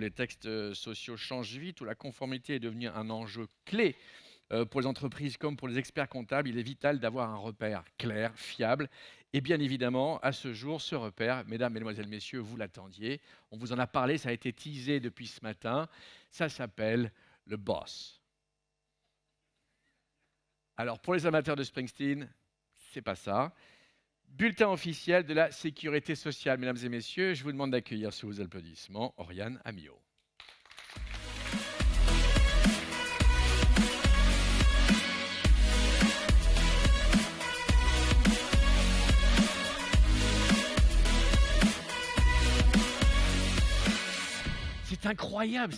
les textes sociaux changent vite, où la conformité est devenue un enjeu clé pour les entreprises comme pour les experts comptables, il est vital d'avoir un repère clair, fiable. Et bien évidemment, à ce jour, ce repère, mesdames, mesdemoiselles, messieurs, vous l'attendiez, on vous en a parlé, ça a été teasé depuis ce matin, ça s'appelle le BOSS. Alors pour les amateurs de Springsteen, c'est pas ça. Bulletin officiel de la sécurité sociale, mesdames et messieurs, je vous demande d'accueillir sous vos applaudissements Oriane Amio. C'est incroyable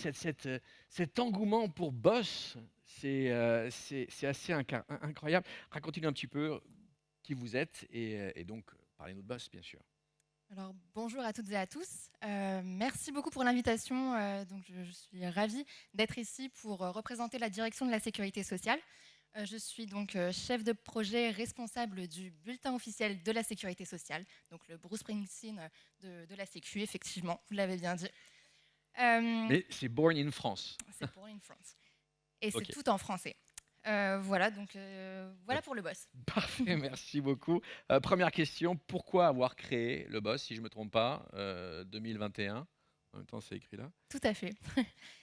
cet engouement pour Boss, c'est assez incroyable. Racontez-nous un petit peu qui vous êtes et donc parlez-nous de Boss, bien sûr. Alors, bonjour à toutes et à tous. Merci beaucoup pour l'invitation. Donc, je suis ravie d'être ici pour représenter la direction de la sécurité sociale. Je suis donc chef de projet responsable du bulletin officiel de la sécurité sociale, donc le Bruce Springsteen de la Sécu, effectivement, vous l'avez bien dit. Mais c'est Born in France. C'est Born in France. Et c'est Ok. tout en français. Voilà, donc voilà pour le boss. Parfait, merci beaucoup. Première question, pourquoi avoir créé le Boss, si je ne me trompe pas, 2021? En même temps, c'est écrit là. Tout à fait.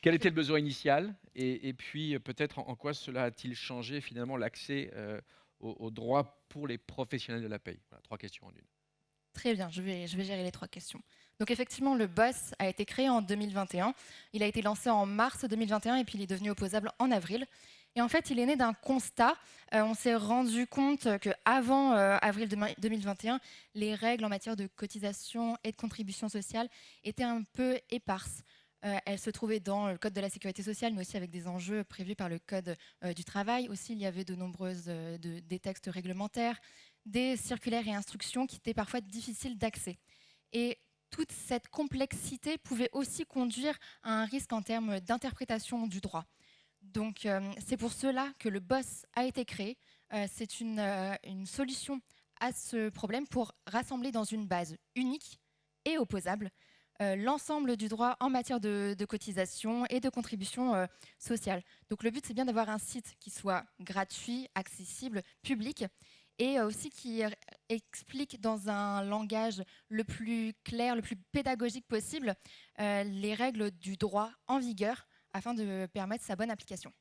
Quel était le besoin initial et puis peut-être en quoi cela a-t-il changé finalement l'accès aux droits pour les professionnels de la paye? Voilà, 3 questions en une. Très bien, je vais gérer les 3 questions. Donc effectivement, le BOSS a été créé en 2021. Il a été lancé en mars 2021 et puis il est devenu opposable en avril. Et en fait, il est né d'un constat. On s'est rendu compte qu'avant avril 2021, les règles en matière de cotisation et de contribution sociale étaient un peu éparses. Elles se trouvaient dans le Code de la sécurité sociale, mais aussi avec des enjeux prévus par le Code du travail. Aussi, il y avait de nombreuses des textes réglementaires, des circulaires et instructions qui étaient parfois difficiles d'accès. Et toute cette complexité pouvait aussi conduire à un risque en termes d'interprétation du droit. Donc c'est pour cela que le BOSS a été créé. C'est une solution à ce problème pour rassembler dans une base unique et opposable l'ensemble du droit en matière de cotisation et de contribution sociale. Donc le but, c'est bien d'avoir un site qui soit gratuit, accessible, public, et aussi qui explique dans un langage le plus clair, le plus pédagogique possible, les règles du droit en vigueur afin de permettre sa bonne application.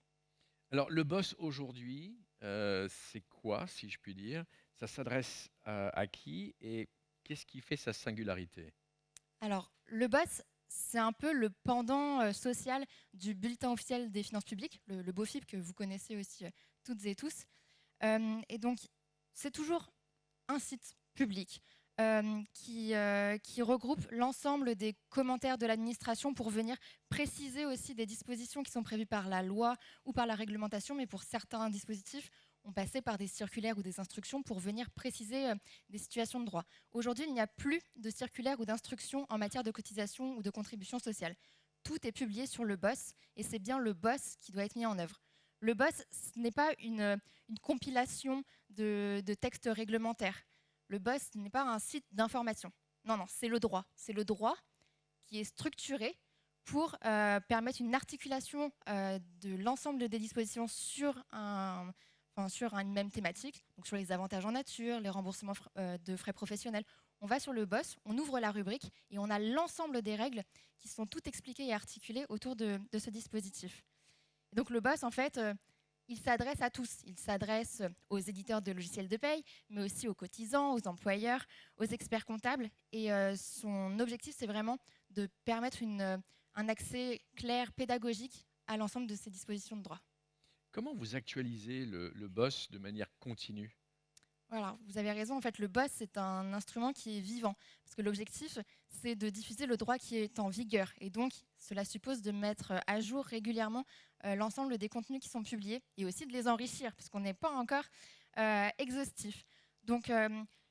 Alors le Boss aujourd'hui, c'est quoi, si je puis dire? Ça s'adresse à qui et qu'est-ce qui fait sa singularité? Alors, le BOSS, c'est un peu le pendant social du bulletin officiel des finances publiques, le BOFIP que vous connaissez aussi toutes et tous. Et donc, c'est toujours un site public qui regroupe l'ensemble des commentaires de l'administration pour venir préciser aussi des dispositions qui sont prévues par la loi ou par la réglementation, mais pour certains dispositifs, on passait par des circulaires ou des instructions pour venir préciser des situations de droit. Aujourd'hui, il n'y a plus de circulaires ou d'instructions en matière de cotisation ou de contribution sociale. Tout est publié sur le BOSS et c'est bien le BOSS qui doit être mis en œuvre. Le BOSS, ce n'est pas une compilation de textes réglementaires. Le BOSS n'est pas un site d'information. Non, non, c'est le droit. C'est le droit qui est structuré pour permettre une articulation de l'ensemble des dispositions sur une même thématique, donc sur les avantages en nature, les remboursements de frais professionnels. On va sur le BOSS, on ouvre la rubrique et on a l'ensemble des règles qui sont toutes expliquées et articulées autour de ce dispositif. Et donc le BOSS, en fait, il s'adresse à tous. Il s'adresse aux éditeurs de logiciels de paye, mais aussi aux cotisants, aux employeurs, aux experts comptables. Et son objectif, c'est vraiment de permettre un accès clair, pédagogique à l'ensemble de ces dispositions de droit. Comment vous actualisez le BOSS de manière continue? Voilà, vous avez raison. En fait, le BOSS, c'est un instrument qui est vivant. Parce que l'objectif, c'est de diffuser le droit qui est en vigueur. Et donc, cela suppose de mettre à jour régulièrement l'ensemble des contenus qui sont publiés et aussi de les enrichir, puisqu'on n'est pas encore exhaustif. Donc,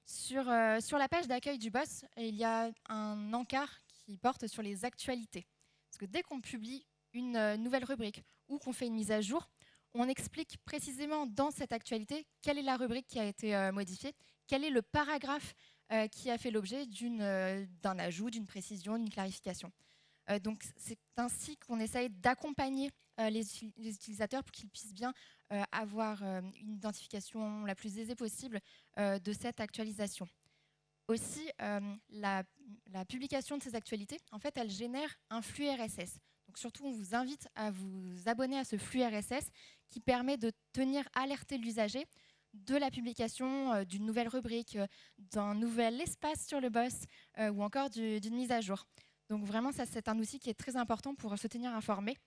sur la page d'accueil du BOSS, il y a un encart qui porte sur les actualités. Parce que dès qu'on publie une nouvelle rubrique ou qu'on fait une mise à jour, on explique précisément dans cette actualité quelle est la rubrique qui a été modifiée, quel est le paragraphe qui a fait l'objet d'un ajout, d'une précision, d'une clarification. Donc c'est ainsi qu'on essaye d'accompagner les utilisateurs pour qu'ils puissent bien avoir une identification la plus aisée possible de cette actualisation. Aussi, la publication de ces actualités, en fait, elle génère un flux RSS. Donc surtout, on vous invite à vous abonner à ce flux RSS qui permet de tenir alerté l'usager de la publication d'une nouvelle rubrique, d'un nouvel espace sur le boss ou encore d'une mise à jour. Donc vraiment, ça, c'est un outil qui est très important pour se tenir informé.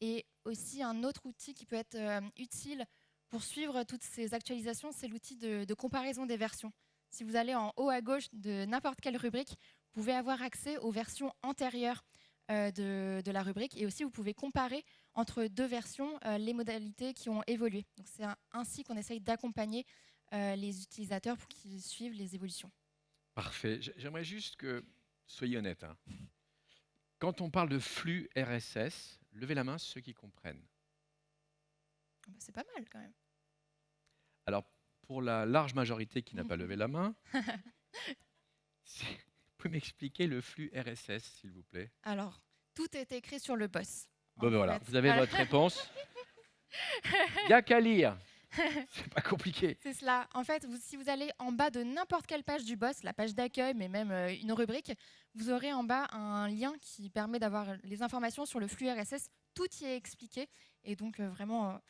Et aussi, un autre outil qui peut être utile pour suivre toutes ces actualisations, c'est l'outil de comparaison des versions. Si vous allez en haut à gauche de n'importe quelle rubrique, vous pouvez avoir accès aux versions antérieures de la rubrique. Et aussi, vous pouvez comparer entre deux versions les modalités qui ont évolué. Donc, c'est ainsi qu'on essaye d'accompagner les utilisateurs pour qu'ils suivent les évolutions. Parfait. J'aimerais juste que, soyez honnête, hein. Quand on parle de flux RSS, levez la main ceux qui comprennent. C'est pas mal quand même. Alors, pour la large majorité qui n'a pas levé la main, vous pouvez m'expliquer le flux RSS, s'il vous plaît? Alors, tout est écrit sur le boss. Bon, ben voilà, fait. vous avez Voilà. votre réponse. Il n'y a qu'à lire. C'est pas compliqué. C'est cela. En fait, si vous allez en bas de n'importe quelle page du boss, la page d'accueil, mais même une rubrique, vous aurez en bas un lien qui permet d'avoir les informations sur le flux RSS. Tout y est expliqué. Et donc, vraiment,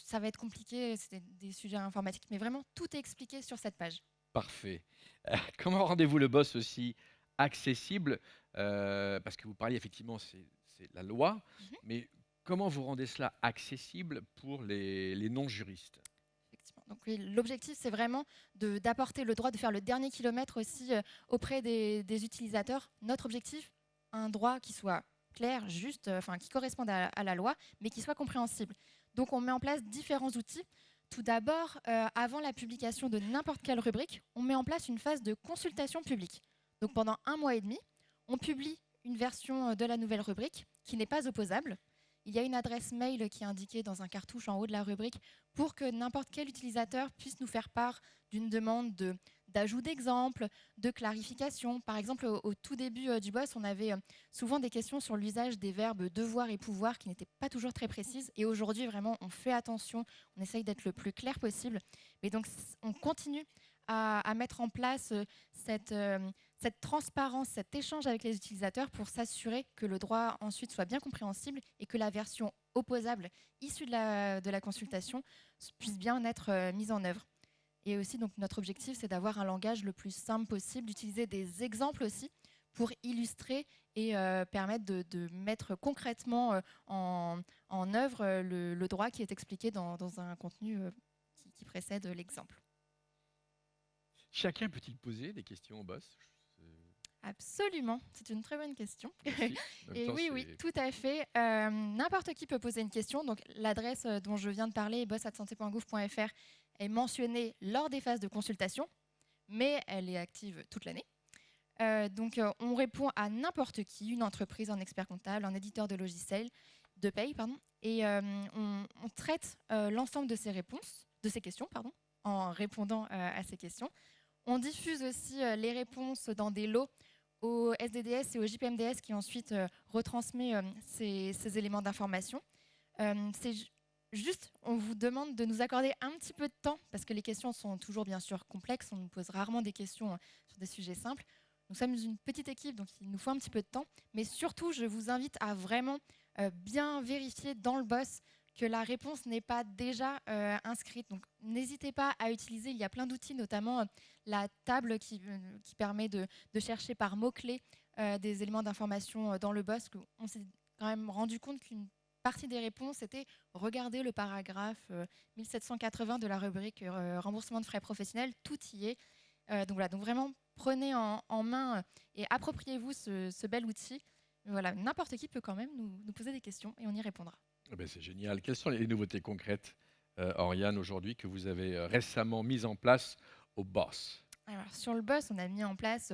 ça va être compliqué, c'est des sujets informatiques, mais vraiment, tout est expliqué sur cette page. Parfait. Comment rendez-vous le boss aussi accessible? Parce que vous parliez effectivement, c'est la loi, mais comment vous rendez cela accessible pour les non-juristes? Effectivement. Donc, oui, l'objectif, c'est vraiment d'apporter le droit de faire le dernier kilomètre aussi auprès des utilisateurs. Notre objectif, un droit qui soit clair, juste, qui corresponde à la loi, mais qui soit compréhensible. Donc, on met en place différents outils. Tout d'abord, avant la publication de n'importe quelle rubrique, on met en place une phase de consultation publique. Donc, pendant 1 mois et demi, on publie une version de la nouvelle rubrique qui n'est pas opposable. Il y a une adresse mail qui est indiquée dans un cartouche en haut de la rubrique pour que n'importe quel utilisateur puisse nous faire part d'une demande d'ajout d'exemples, de clarification. Par exemple, au tout début du boss, on avait souvent des questions sur l'usage des verbes devoir et pouvoir qui n'étaient pas toujours très précises. Et aujourd'hui, vraiment, on fait attention, on essaye d'être le plus clair possible. Mais donc, on continue à mettre en place cette transparence, cet échange avec les utilisateurs pour s'assurer que le droit ensuite soit bien compréhensible et que la version opposable issue de la consultation puisse bien être mise en œuvre. Et aussi, donc, notre objectif, c'est d'avoir un langage le plus simple possible, d'utiliser des exemples aussi pour illustrer et permettre de mettre concrètement en œuvre le droit qui est expliqué dans un contenu qui précède l'exemple. Chacun peut-il poser des questions au boss? Absolument, c'est une très bonne question. Merci. En même Et temps, oui, tout à fait. N'importe qui peut poser une question. Donc, l'adresse dont je viens de parler, boss@santé.gouv.fr, est mentionnée lors des phases de consultation, mais elle est active toute l'année. Donc, on répond à n'importe qui, une entreprise, un expert comptable, un éditeur de logiciels, de paye, et on traite l'ensemble de ces questions, en répondant à ces questions. On diffuse aussi les réponses dans des lots au SDDS et au JPMDS qui ensuite retransmet ces éléments d'information. C'est juste, on vous demande de nous accorder un petit peu de temps parce que les questions sont toujours bien sûr complexes. On nous pose rarement des questions sur des sujets simples. Nous sommes une petite équipe, donc il nous faut un petit peu de temps. Mais surtout, je vous invite à vraiment bien vérifier dans le boss que la réponse n'est pas déjà inscrite. Donc, n'hésitez pas à utiliser, il y a plein d'outils, notamment la table qui permet de chercher par mots-clés des éléments d'information dans le boss. On s'est quand même rendu compte qu'une partie des réponses était regarder le paragraphe 1780 de la rubrique remboursement de frais professionnels, tout y est. Donc voilà, donc vraiment prenez en main et appropriez-vous ce bel outil. Voilà, n'importe qui peut quand même nous poser des questions et on y répondra. Ah ben, c'est génial. Quelles sont les nouveautés concrètes, Oriane, aujourd'hui, que vous avez récemment mises en place au boss? Alors, sur le boss, on a mis en place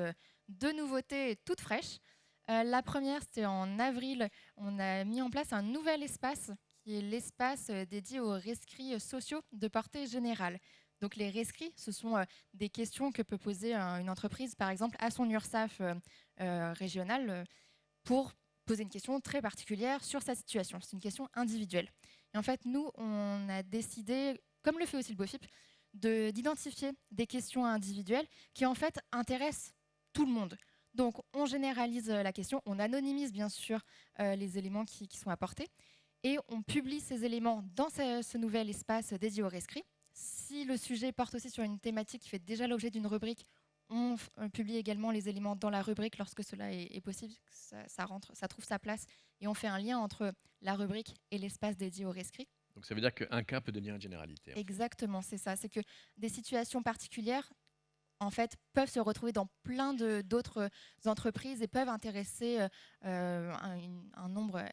2 nouveautés toutes fraîches. La première, c'était en avril, on a mis en place un nouvel espace qui est l'espace dédié aux rescrits sociaux de portée générale. Donc les rescrits, ce sont des questions que peut poser une entreprise, par exemple, à son URSSAF régional pour poser une question très particulière sur sa situation. C'est une question individuelle. Et en fait, nous, on a décidé, comme le fait aussi le BOFIP, d'identifier des questions individuelles qui en fait intéressent tout le monde. Donc on généralise la question, on anonymise bien sûr les éléments qui sont apportés et on publie ces éléments dans ce nouvel espace dédié au rescrit. Si le sujet porte aussi sur une thématique qui fait déjà l'objet d'une rubrique, on publie également les éléments dans la rubrique lorsque cela est possible, ça trouve sa place et on fait un lien entre la rubrique et l'espace dédié au rescrit. Donc ça veut dire qu'un cas peut devenir une généralité, en fait. Exactement, c'est ça. C'est que des situations particulières, en fait, peuvent se retrouver dans plein d'autres entreprises et peuvent intéresser un nombre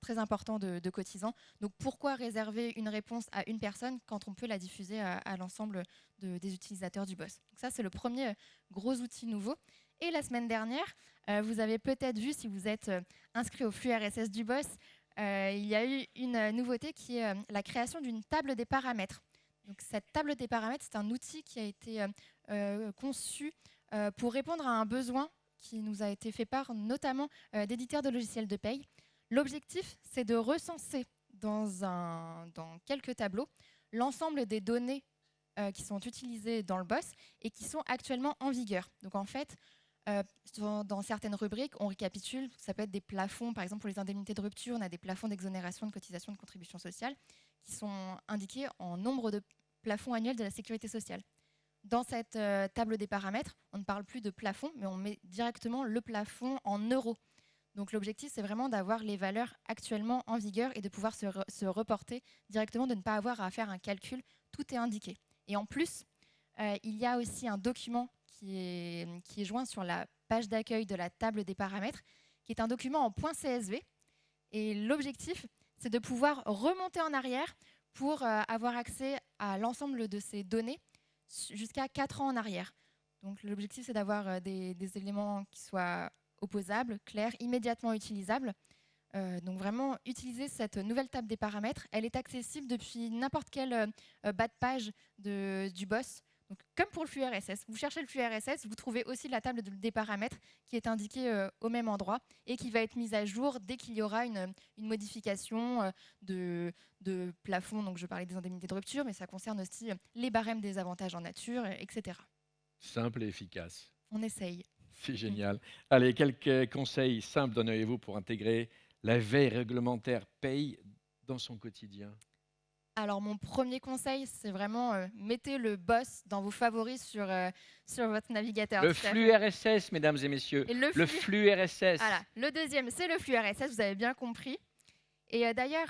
très important de cotisants. Donc pourquoi réserver une réponse à une personne quand on peut la diffuser à l'ensemble des utilisateurs du BOSS? Donc ça, c'est le premier gros outil nouveau. Et la semaine dernière, vous avez peut-être vu, si vous êtes inscrit au flux RSS du BOSS, il y a eu une nouveauté qui est la création d'une table des paramètres. Donc, cette table des paramètres, c'est un outil qui a été conçu pour répondre à un besoin qui nous a été fait part notamment d'éditeurs de logiciels de paye. L'objectif, c'est de recenser dans quelques tableaux l'ensemble des données qui sont utilisées dans le BOSS et qui sont actuellement en vigueur. Donc en fait, dans certaines rubriques, on récapitule, ça peut être des plafonds, par exemple pour les indemnités de rupture, on a des plafonds d'exonération de cotisation de contribution sociale qui sont indiqués en nombre de plafonds annuels de la sécurité sociale. Dans cette table des paramètres, on ne parle plus de plafond, mais on met directement le plafond en euros. Donc l'objectif, c'est vraiment d'avoir les valeurs actuellement en vigueur et de pouvoir se reporter directement, de ne pas avoir à faire un calcul, tout est indiqué. Et en plus, il y a aussi un document qui est joint sur la page d'accueil de la table des paramètres, qui est un document en .csv. Et l'objectif, c'est de pouvoir remonter en arrière pour avoir accès à l'ensemble de ces données jusqu'à 4 ans en arrière. Donc l'objectif, c'est d'avoir des éléments qui soient opposables, clairs, immédiatement utilisables. Donc vraiment, utiliser cette nouvelle table des paramètres. Elle est accessible depuis n'importe quel bas de page du BOSS. Donc, comme pour le flux RSS, vous cherchez le flux RSS, vous trouvez aussi la table des paramètres qui est indiquée au même endroit et qui va être mise à jour dès qu'il y aura une modification de plafond. Donc je parlais des indemnités de rupture, mais ça concerne aussi les barèmes des avantages en nature, etc. Simple et efficace. On essaye. C'est génial. Allez, quelques conseils simples donneriez-vous pour intégrer la veille réglementaire paye dans son quotidien? Alors, mon premier conseil, c'est vraiment mettez le BOSS dans vos favoris sur votre navigateur. Le flux RSS, mesdames et messieurs. Et Le flux RSS. Voilà. Le deuxième, c'est le flux RSS, vous avez bien compris. Et d'ailleurs,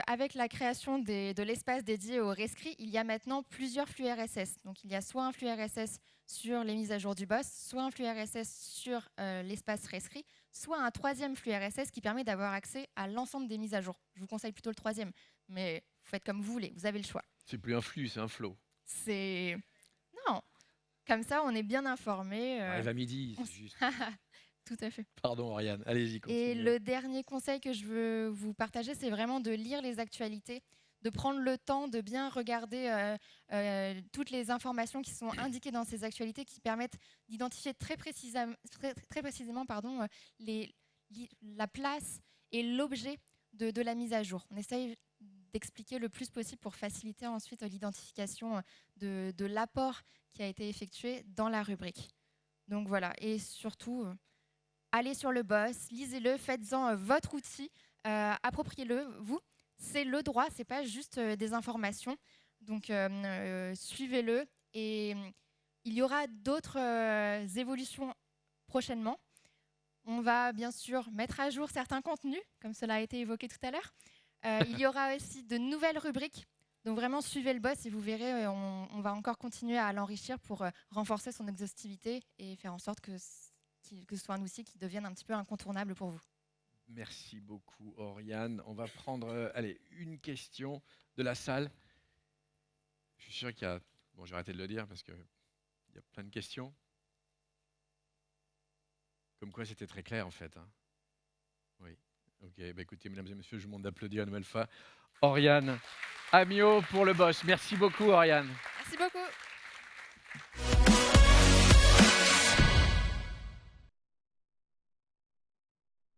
avec la création de l'espace dédié au rescrit, il y a maintenant plusieurs flux RSS. Donc, il y a soit un flux RSS sur les mises à jour du BOSS, soit un flux RSS sur l'espace rescrit, soit un troisième flux RSS qui permet d'avoir accès à l'ensemble des mises à jour. Je vous conseille plutôt le troisième, mais vous faites comme vous voulez, vous avez le choix. C'est plus un flux, c'est un flow. Non, comme ça, on est bien informé. Arrive à midi, c'est juste. Tout à fait. Pardon, Oriane, allez-y, continuez. Et le dernier conseil que je veux vous partager, c'est vraiment de lire les actualités, de prendre le temps de bien regarder toutes les informations qui sont indiquées dans ces actualités qui permettent d'identifier très précisément la place et l'objet de la mise à jour. On essaye d'expliquer le plus possible pour faciliter ensuite l'identification de l'apport qui a été effectué dans la rubrique. Donc voilà, et surtout, allez sur le BOSS, lisez-le, faites-en votre outil, appropriez-le, vous. C'est le droit, ce n'est pas juste des informations. Donc suivez-le et il y aura d'autres évolutions prochainement. On va bien sûr mettre à jour certains contenus, comme cela a été évoqué tout à l'heure. Il y aura aussi de nouvelles rubriques. Donc vraiment, suivez le BOSS et vous verrez, on va encore continuer à l'enrichir pour renforcer son exhaustivité et faire en sorte que ce soit un outil qui devienne un petit peu incontournable pour vous. Merci beaucoup, Oriane. On va prendre une question de la salle. Je suis sûr qu'il y a... Bon, j'ai arrêté de le dire parce qu'il y a plein de questions. Comme quoi, c'était très clair, en fait. Hein. Oui. Ok, bah écoutez, mesdames et messieurs, je vous demande d'applaudir une nouvelle fois Oriane Amiot pour le BOSS. Merci beaucoup, Oriane. Merci beaucoup.